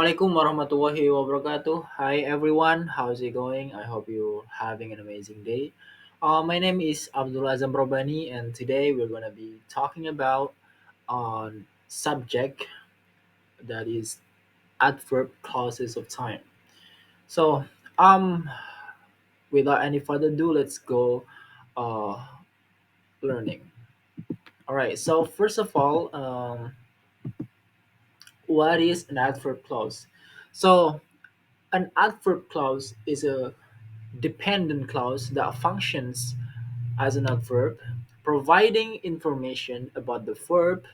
Assalamualaikum warahmatullahi wabarakatuh. Hi everyone, how's it going? I hope you're having an amazing day. My name is Abdullah Azzam and today we're gonna be talking about on subject that is adverb clauses of time. So, um, without any further ado, let's go uh, learning. All right. So first of all, what is an adverb clause? So an adverb clause is a dependent clause that functions as an adverb, providing information about the verb,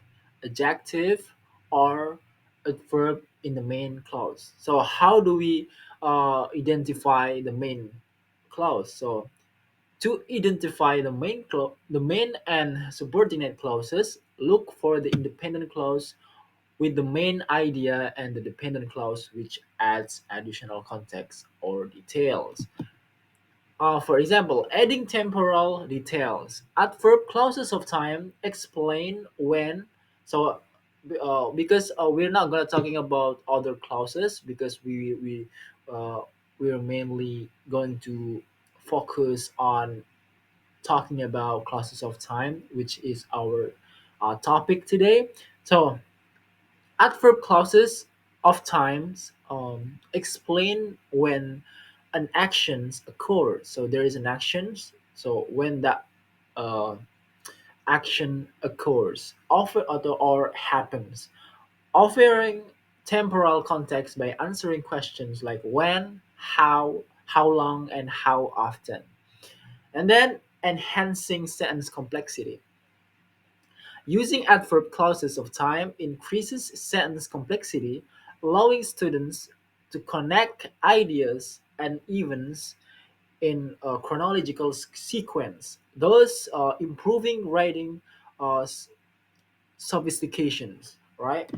adjective, or adverb in the main clause. So, how do we identify the main clause? So, to identify the main and subordinate clauses, look for the independent clause with the main idea and the dependent clause which adds additional context or details. For example, adding temporal details. Adverb clauses of time explain when. So, because we're not gonna talking about other clauses because uh, we are mainly going to focus on talking about clauses of time, which is our topic today. So, adverb clauses of times explain when an actions occur. So there is an actions. So when that uh, action occurs, offer or happens, offering temporal context by answering questions like when, how long, and how often, and then enhancing sentence complexity. Using adverb clauses of time increases sentence complexity, allowing students to connect ideas and events in a chronological sequence, thus improving writing sophistications, right?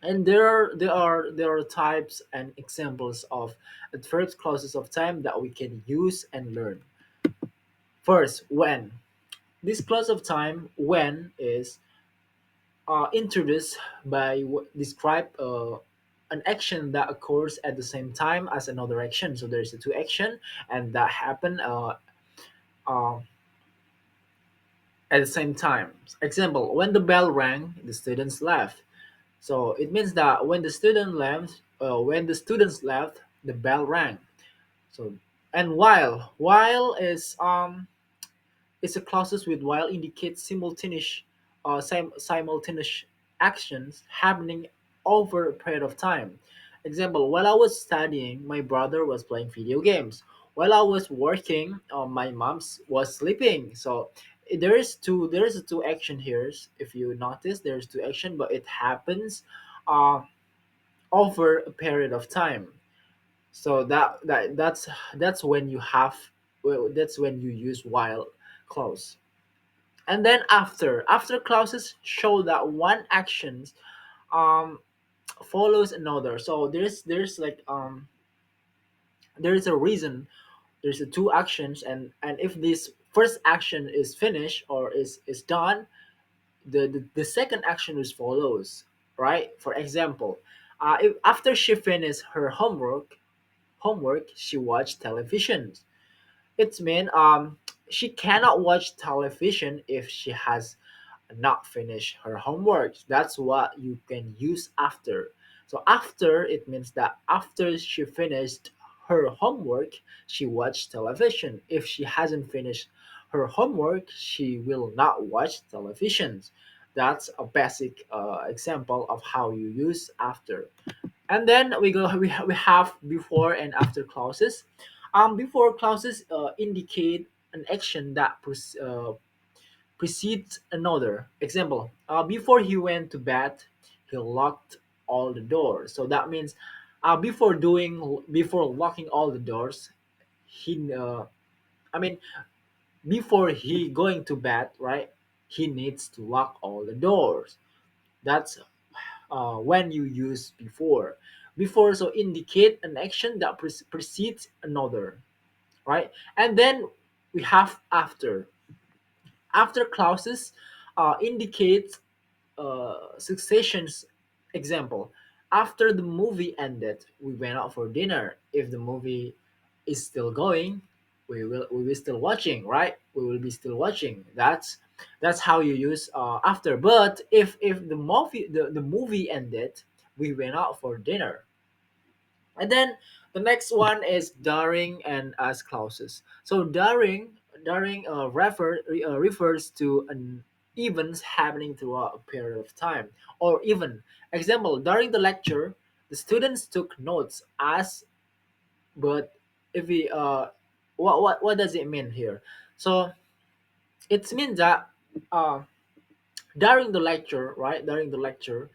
And there are types and examples of adverb clauses of time that we can use and learn. First, when. This clause of time, when, is introduced by describe an action that occurs at the same time as another action. So there's a two action and that happen uh, at the same time. Example: when the bell rang, the students left. So it means that when the students left, the bell rang. So and while is it's a clauses with while indicates simultaneous actions happening over a period of time. Example: while I was studying, my brother was playing video games. While I was working, my mom was sleeping. So there is a two action here. If you notice, there's two action, but it happens uh, over a period of time. So that's when you have that's when you use while clause. And then after clauses show that one actions um follows another. So there's like there is a reason, there's a two actions, and if this first action is finished or is done, the second action is follows, right? For example, if after she finished her homework she watched television. It's mean she cannot watch television if she has not finished her homework. That's what you can use after. So after, it means that after she finished her homework, she watched television. If she hasn't finished her homework, she will not watch television. That's a basic example of how you use after. And then we have before and after clauses. Before clauses indicate an action that precedes another. Example: before he went to bed, he locked all the doors. So that means before locking all the doors, he I mean before he going to bed, right? He needs to lock all the doors. That's when you use before. Before so indicate an action that precedes another, right? And then we have after. After clauses indicate successions. Example: After the movie ended, we went out for dinner. If the movie is still going, we will still watching, right? We will be still watching. That's how you use after. But if the movie ended, we went out for dinner. And then the next one is during and as clauses. So refers to an events happening throughout a period of time, or even example during the lecture, the students took notes as. But if we what does it mean here? So it means that uh, during the lecture, right? The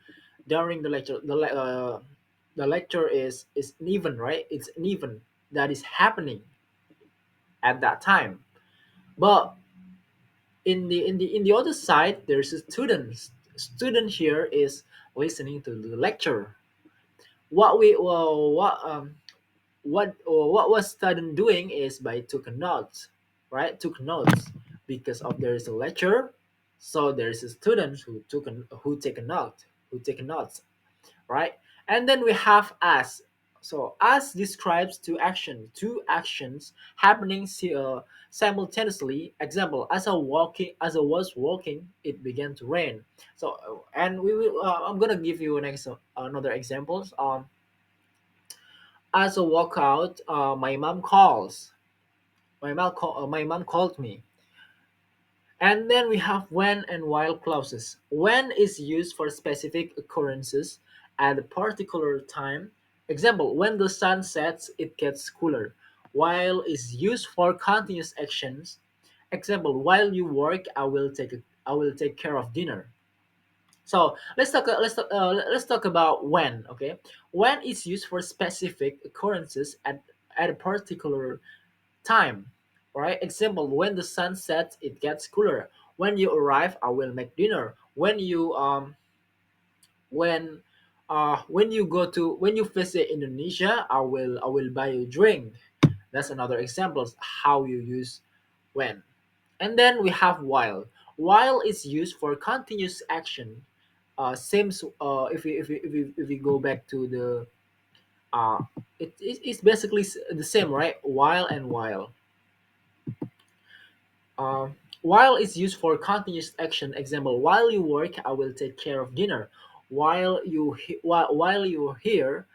lecture is an event, right? It's an event that is happening at that time. But in the other side, there's a student. Student here is listening to the lecture. What we what was student doing is by took notes, right? Took notes because of there is a lecture, so there is a student who take a note, who take notes, right? And then we have as. So as describes two actions happening simultaneously. Example: as I was walking, it began to rain. So and we will. I'm gonna give you another examples. As I walk out, my mom calls. My mom called me. And then we have when and while clauses. When is used for specific occurrences at a particular time. Example, when the sun sets, it gets cooler. While is used for continuous actions. Example, while you work, I will take care of dinner. So let's talk about when. Okay, when is used for specific occurrences at a particular time, right? Example, when the sun sets, it gets cooler. When you arrive, I will make dinner. When you go to when you visit Indonesia, I will buy you a drink. That's another example of how you use when. And then we have while. While is used for continuous action. If we go back to the it's basically the same, right? While is used for continuous action. Example: while you work, I will take care of dinner. While you're here,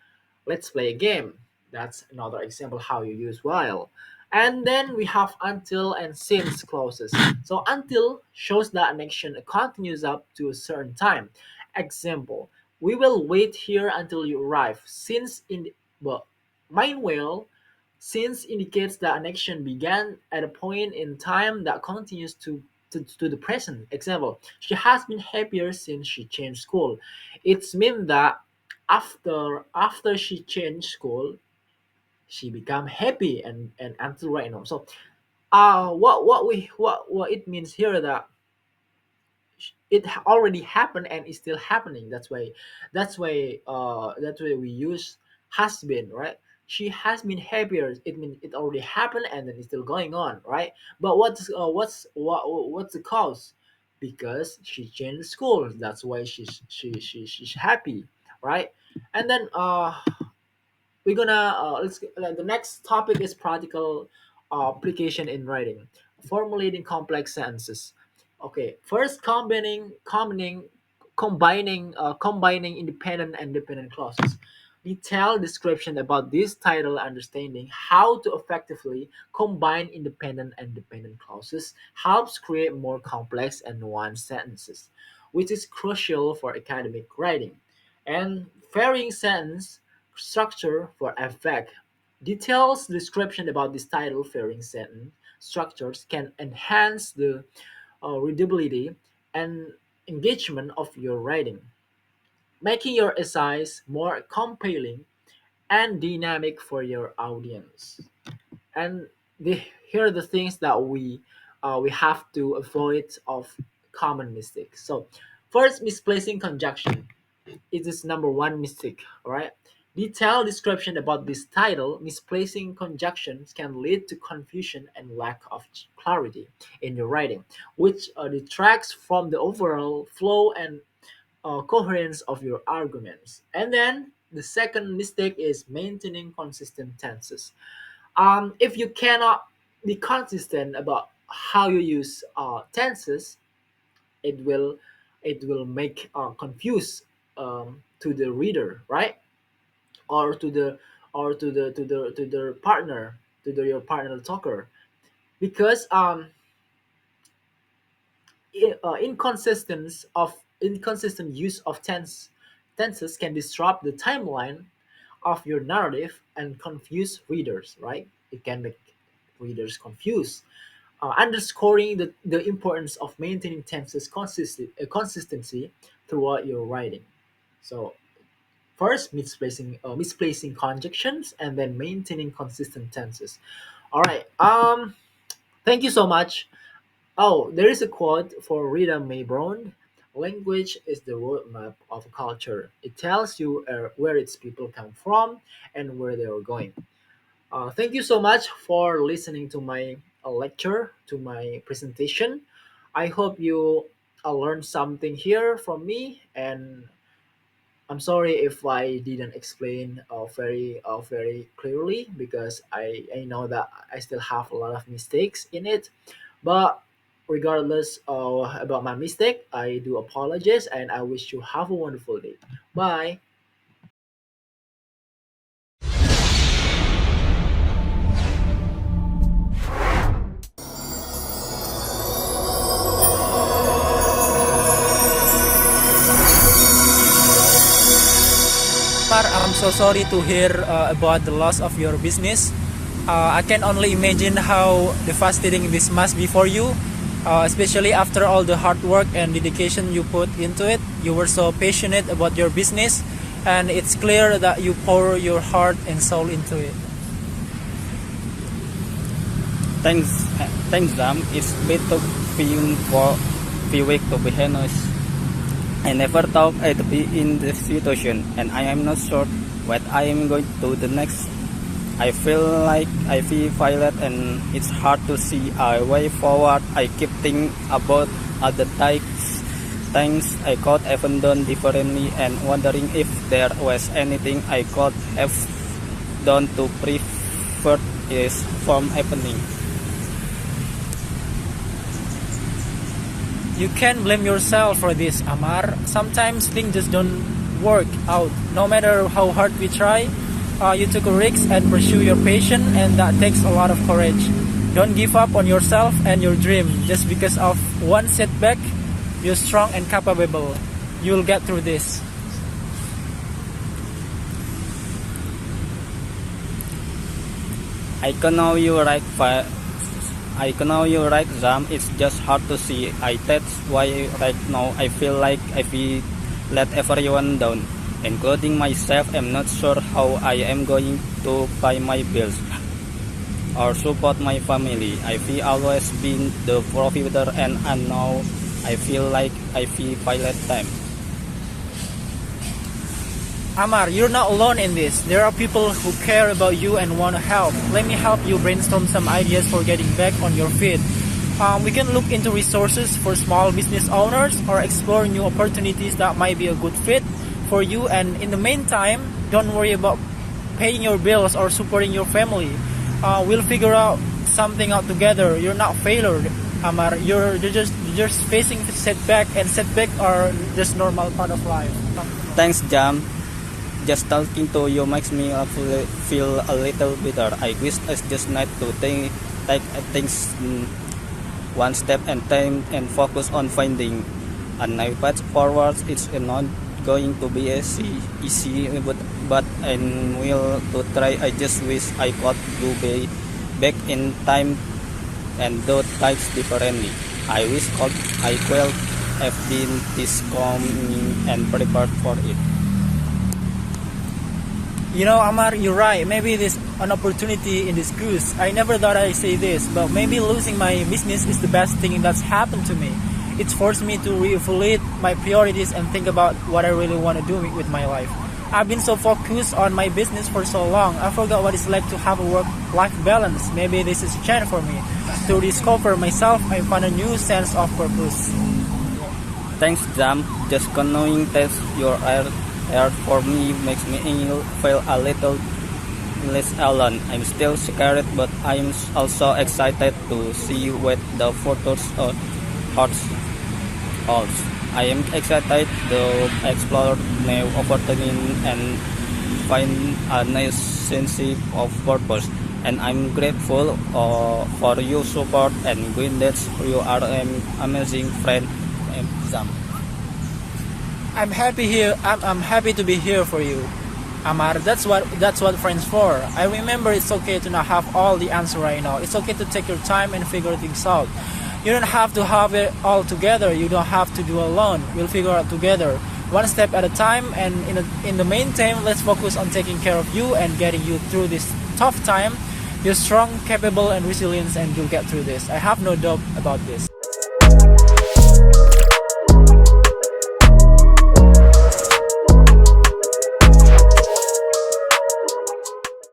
let's play a game. That's another example how you use while. And then we have until and since clauses. So until shows that an action continues up to a certain time. Example: we will wait here until you arrive. Well, meanwhile, since indicates that an action began at a point in time that continues to the present. Example: she has been happier since she changed school. It's mean that after she changed school, she become happy and until right now. So what it means here that already happened and is still happening. That's why we use has been, right? She has been happier. It means it already happened and then it's still going on, right? But what's the cause? Because she changed school. That's why she's happy, right? And then we're gonna the next topic is practical application in writing, formulating complex sentences. Okay, first combining independent and dependent clauses. Detailed description about this title, understanding how to effectively combine independent and dependent clauses helps create more complex and nuanced sentences, which is crucial for academic writing. And varying sentence structure for effect. Details description about this title varying sentence structures can enhance the readability and engagement of your writing, making your essays more compelling and dynamic for your audience. And here are the things that we have to avoid of common mistakes. So first, misplacing conjunction. It is number one mistake, all right? Detailed description about this title, misplacing conjunctions can lead to confusion and lack of clarity in your writing, which detracts from the overall flow and coherence of your arguments. And then the second mistake is maintaining consistent tenses. If you cannot be consistent about how you use tenses, it will make confuse to the reader, right? Or to the partner, your partner talker, because inconsistent use of tenses can disrupt the timeline of your narrative and confuse readers, right? It can make readers confused, underscoring the importance of maintaining tenses consistency throughout your writing. So first, misplacing conjunctions, and then maintaining consistent tenses. All right. Thank you so much. Oh, there is a quote for Rita Mae Brown. Language is the roadmap of a culture. It tells you where its people come from and where they are going. Thank you so much for listening to my lecture, to my presentation. I hope you learned something here from me, and I'm sorry if I didn't explain very clearly, because I know that I still have a lot of mistakes in it. But regardless about my mistake, I do apologize, and I wish you have a wonderful day. Bye. Par, I'm so sorry to hear about the loss of your business. I can only imagine how devastating this must be for you, especially after all the hard work and dedication you put into it. You were so passionate about your business, and it's clear that you pour your heart and soul into it. Thanks, thanks, Zam. It's been to few for few weeks to be honest. I never thought I'd be in this situation, and I am not sure what I am going to do the next. I feel like I feel violent, and it's hard to see a way forward. I keep thinking about other things I could have done differently, and wondering if there was anything I could have done to prevent this from happening. You can't blame yourself for this, Amar. Sometimes things just don't work out. No matter how hard we try, you took a risk and pursue your passion, and that takes a lot of courage. Don't give up on yourself and your dream. Just because of one setback, you're strong and capable. You'll get through this. I can know you're right, Zam. It's just hard to see. That's why right now I feel like I feel let everyone down, including myself. I'm not sure how I am going to pay my bills or support my family. I feel always been the provider, and now I feel like I feel pilot time. Amar, you're not alone in this. There are people who care about you and want to help. Let me help you brainstorm some ideas for getting back on your feet. We can look into resources for small business owners or explore new opportunities that might be a good fit for you. And in the meantime, don't worry about paying your bills or supporting your family. We'll figure out something out together. You're not failure, Amar. You're just facing setback, and setback are just normal part of life. Thanks, Jam. Just talking to you makes me feel a little better. I wish I just need to take things one step at a time and focus on finding a new path forward. It's not going to be easy, but I will to try. I just wish I could go back in time and do things differently. I wish I could have been this calm and prepared for it. You know, Amar, you're right. Maybe this an opportunity in this cruise. I never thought I'd say this, but maybe losing my business is the best thing that's happened to me. It's forced me to reevaluate my priorities and think about what I really want to do with my life. I've been so focused on my business for so long, I forgot what it's like to have a work-life balance. Maybe this is a chance for me to discover myself and find a new sense of purpose. Thanks, Jam. Just knowing that your air for me makes me feel a little less alone. I'm still scared, but I'm also excited to see what the photos holds. I am excited to explore new opportunities and find a nice sense of purpose. And I'm grateful for your support and guidance. You are an amazing friend, Zam. I'm happy to be here for you, Amar. That's what friends for. I remember it's okay to not have all the answer right now. It's okay to take your time and figure things out. You don't have to have it all together. You don't have to do alone. We'll figure out together, one step at a time. And in the meantime, let's focus on taking care of you and getting you through this tough time. You're strong, capable, and resilient, and you'll get through this. I have no doubt about this.